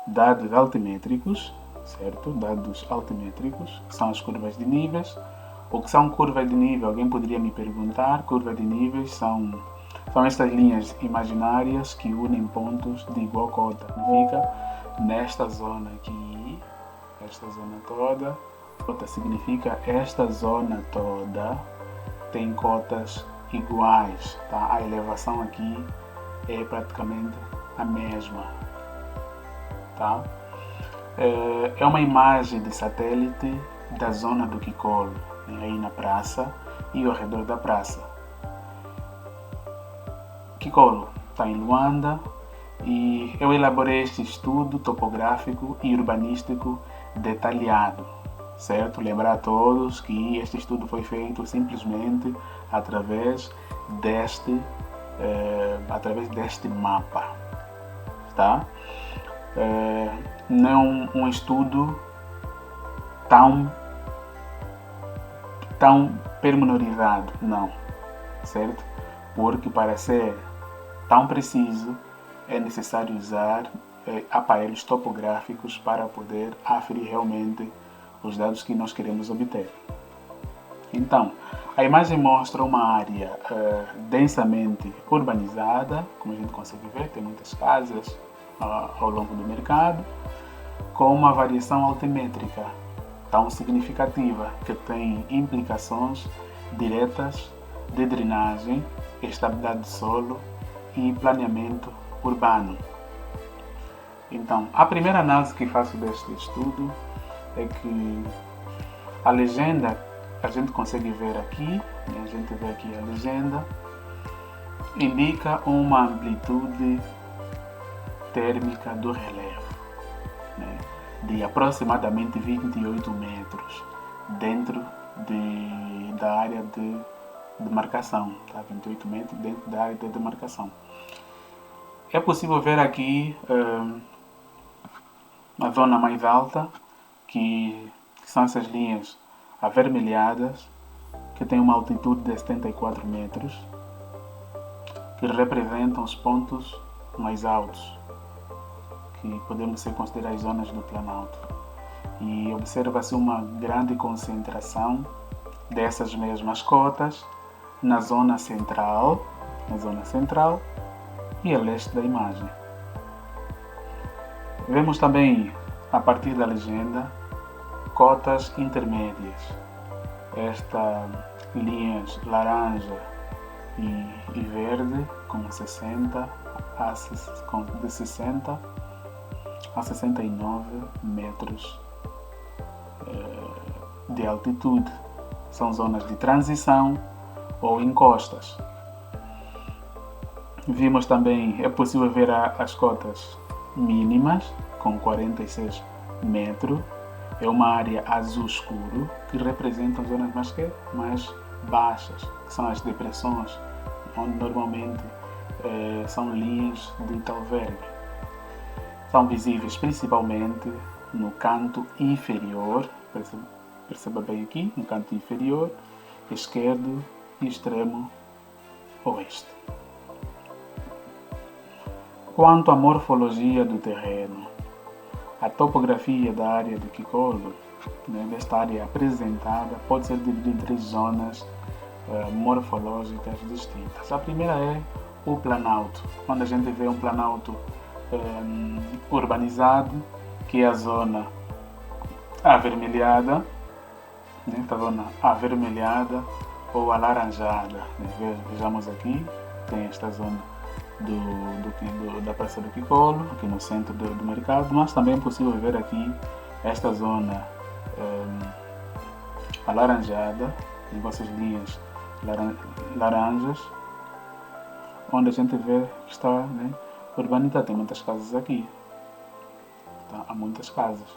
dados altimétricos, certo? Dados altimétricos, que são as curvas de níveis. O que são curvas de nível? Alguém poderia me perguntar. Curvas de níveis são estas linhas imaginárias que unem pontos de igual cota. Significa nesta zona aqui, esta zona toda, cota significa esta zona toda tem cotas iguais, tá? A elevação aqui é praticamente a mesma, tá? É uma imagem de satélite da zona do Kikolo, aí na praça e ao redor da praça. Kikolo está em Luanda e eu elaborei este estudo topográfico e urbanístico detalhado, certo? Lembrar a todos que este estudo foi feito simplesmente através deste mapa, tá? Não um estudo tão pormenorizado, não, certo? Porque para ser tão preciso é necessário usar aparelhos topográficos para poder aferir realmente os dados que nós queremos obter. Então, a imagem mostra uma área densamente urbanizada, como a gente consegue ver, tem muitas casas ao longo do mercado, com uma variação altimétrica tão significativa que tem implicações diretas de drenagem, estabilidade de solo e planeamento urbano. Então, a primeira análise que faço deste estudo é que a legenda, a gente consegue ver aqui, né? A gente vê aqui a legenda, indica uma amplitude térmica do relevo, né? De aproximadamente 28 metros dentro da área de demarcação, tá? 28 metros dentro da área de demarcação. É possível ver aqui a zona mais alta, que são essas linhas avermelhadas, que tem uma altitude de 74 metros, que representam os pontos mais altos, que podemos ser consideradas zonas do Planalto. E observa-se uma grande concentração dessas mesmas cotas na zona central e a leste da imagem. Vemos também, a partir da legenda, cotas intermédias. Estas linhas laranja e verde com 60 a 69 metros de altitude. São zonas de transição ou encostas. Vimos também, é possível ver as cotas mínimas com 46 metros. É uma área azul escuro que representa as zonas mais baixas, que são as depressões, onde normalmente são linhas de talvergue. São visíveis principalmente no canto inferior, perceba bem aqui, no canto inferior, esquerdo e extremo oeste. Quanto à morfologia do terreno, a topografia da área de Kikolo, né, desta área apresentada, pode ser dividida em 3 zonas morfológicas distintas. A primeira é o Planalto, onde a gente vê um Planalto urbanizado, que é a zona avermelhada, né, esta zona avermelhada ou alaranjada. Né? Vejamos aqui, tem esta zona da Praça do Kikolo, aqui no centro do mercado, mas também é possível ver aqui esta zona alaranjada, em essas linhas laranjas, onde a gente vê que está, né, urbanizado. Tem muitas casas aqui, tá? Há muitas casas.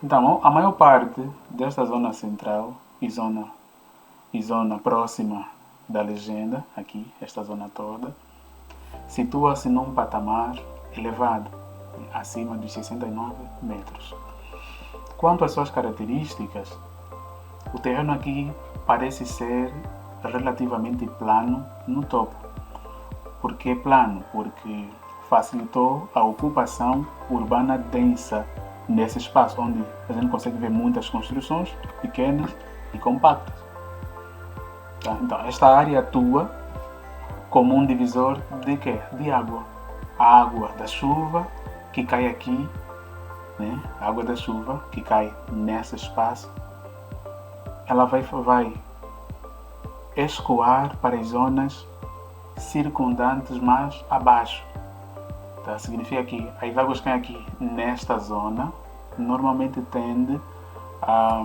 Então, a maior parte desta zona central e zona próxima da legenda, aqui, esta zona toda, situa-se num patamar elevado, acima dos 69 metros. Quanto às suas características, o terreno aqui parece ser relativamente plano no topo. Por que plano? Porque facilitou a ocupação urbana densa nesse espaço, onde a gente consegue ver muitas construções pequenas e compactas. Tá? Então, esta área atua como um divisor de quê? De água. A água da chuva que cai aqui, né? A água da chuva que cai nesse espaço, ela vai escoar para as zonas circundantes mais abaixo. Tá? Significa que as águas que caem aqui nesta zona normalmente tende a...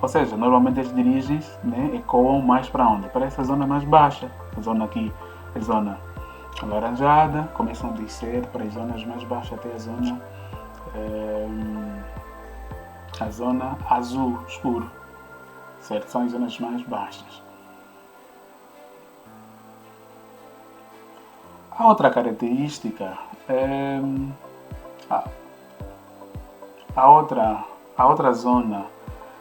ou seja, normalmente eles dirigem-se, né, ecoam mais para onde? Para essa zona mais baixa. A zona aqui, a zona alaranjada, começam a descer para as zonas mais baixas até a zona azul escuro. Certo? São as zonas mais baixas. A outra característica é a outra zona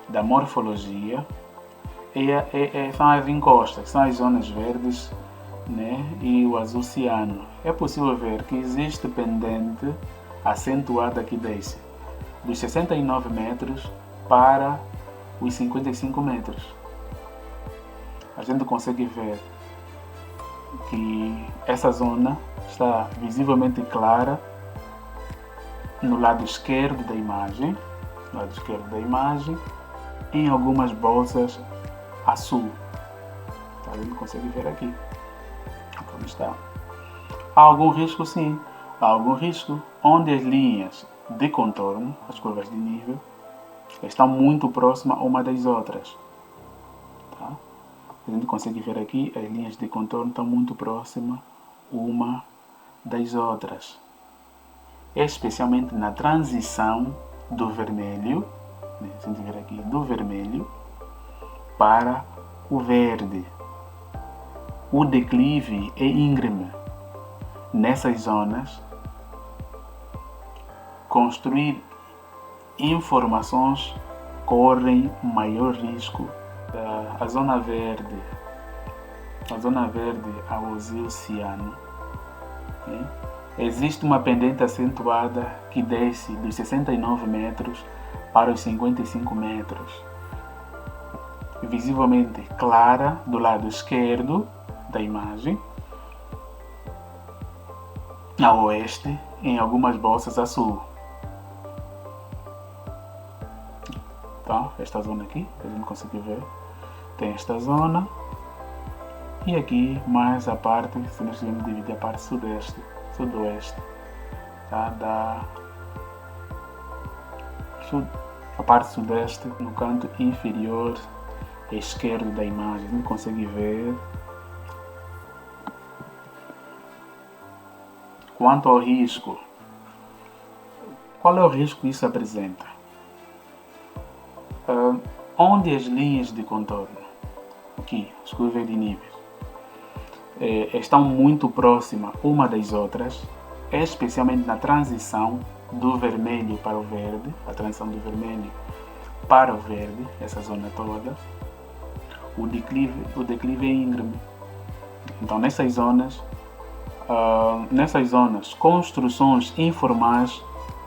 da morfologia são as encostas, são as zonas verdes, né, e o azul ciano. É possível ver que existe pendente acentuada que desce dos 69 metros para os 55 metros. A gente consegue ver que essa zona está visivelmente clara no lado esquerdo da imagem, em algumas bolsas a sul. A gente consegue ver aqui como está. Há algum risco? Sim, há algum risco onde as linhas de contorno, as curvas de nível, estão muito próximas uma das outras. Tá? A gente consegue ver aqui, as linhas de contorno estão muito próximas uma das outras. Especialmente na transição do vermelho, né? A gente ver aqui, do vermelho para o verde. O declive é íngreme. Nessas zonas, construir informações correm maior risco. A zona verde ao azul ciano, né? Existe uma pendente acentuada que desce dos 69 metros para os 55 metros, visivelmente clara do lado esquerdo da imagem, a oeste, em algumas bolsas a sul. Então, esta zona aqui, a gente consegue ver, tem esta zona, e aqui mais a parte, se nós quisermos dividir a parte sudoeste, tá? A parte sudeste, no canto inferior esquerdo da imagem, a gente consegue ver. Quanto ao risco, qual é o risco que isso apresenta? Onde as linhas de contorno, aqui, as curvas de níveis, estão muito próximas uma das outras, especialmente na transição do vermelho para o verde, a transição do vermelho para o verde, essa zona toda, o declive é íngreme. Então, nessas zonas, construções informais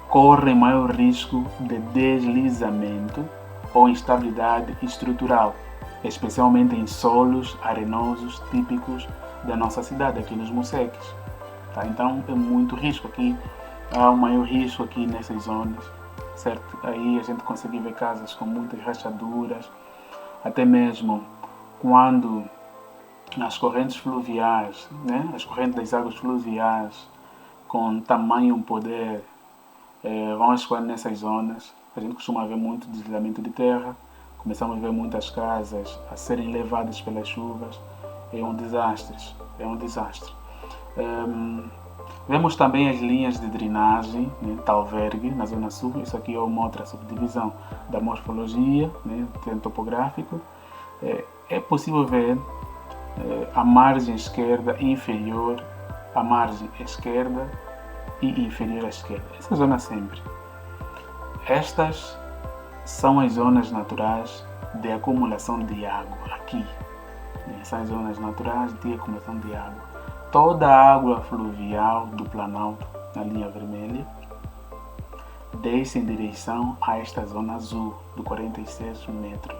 correm maior risco de deslizamento ou instabilidade estrutural, especialmente em solos arenosos típicos da nossa cidade, aqui nos Moceques. Tá? Então é muito risco aqui, há um maior risco aqui nessas zonas, certo? Aí a gente consegue ver casas com muitas rachaduras, até mesmo quando as correntes fluviais, né? As correntes das águas fluviais com tamanho poder vão escoar nessas zonas. A gente costuma ver muito deslizamento de terra, começamos a ver muitas casas a serem levadas pelas chuvas. É um desastre. Vemos também as linhas de drenagem, né, Talverg, na zona sul. Isso aqui é uma outra subdivisão da morfologia, né, topográfico. É possível ver a margem esquerda inferior, a margem esquerda e inferior à esquerda. Essa zona sempre. Estas são as zonas naturais de acumulação de água aqui. São as zonas naturais de acumulação de água. toda a água fluvial do Planalto, na linha vermelha, desce em direção a esta zona azul, do 46 metros,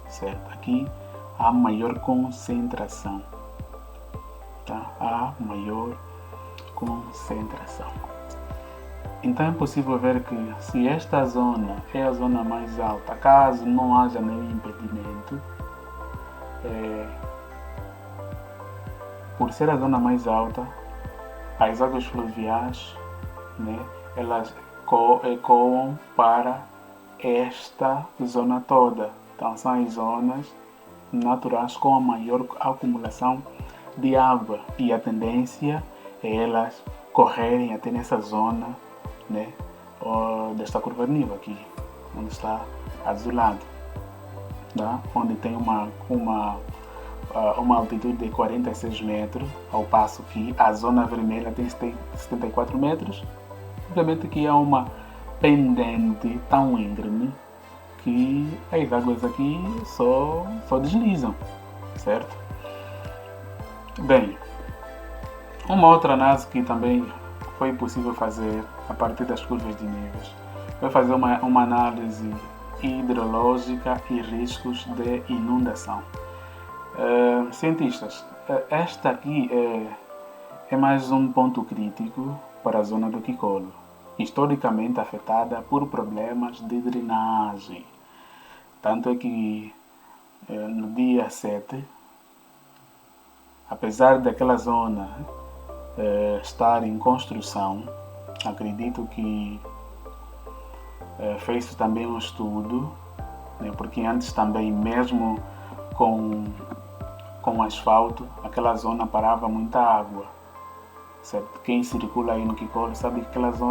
certo? Aqui há maior concentração, tá? Há maior concentração. Então é possível ver que se esta zona é a zona mais alta, caso não haja nenhum impedimento, por ser a zona mais alta, as águas fluviais, né, elas ecoam para esta zona toda. Então são as zonas naturais com a maior acumulação de água e a tendência é elas correrem até nessa zona, né, desta curva de nível aqui, onde está azulado, tá? Onde tem uma altitude de 46 metros, ao passo que a zona vermelha tem 74 metros. Obviamente que há uma pendente tão íngreme que as águas aqui só deslizam, certo? Bem, uma outra análise que também foi possível fazer a partir das curvas de níveis foi fazer uma análise hidrológica e riscos de inundação. Cientistas, esta aqui é mais um ponto crítico para a zona do Kikolo, historicamente afetada por problemas de drenagem. Tanto é que no dia 7, apesar daquela zona estar em construção, acredito que fez também um estudo, né, porque antes também, mesmo com asfalto, aquela zona parava muita água, certo? Quem circula aí no Kikolo sabe que aquela zona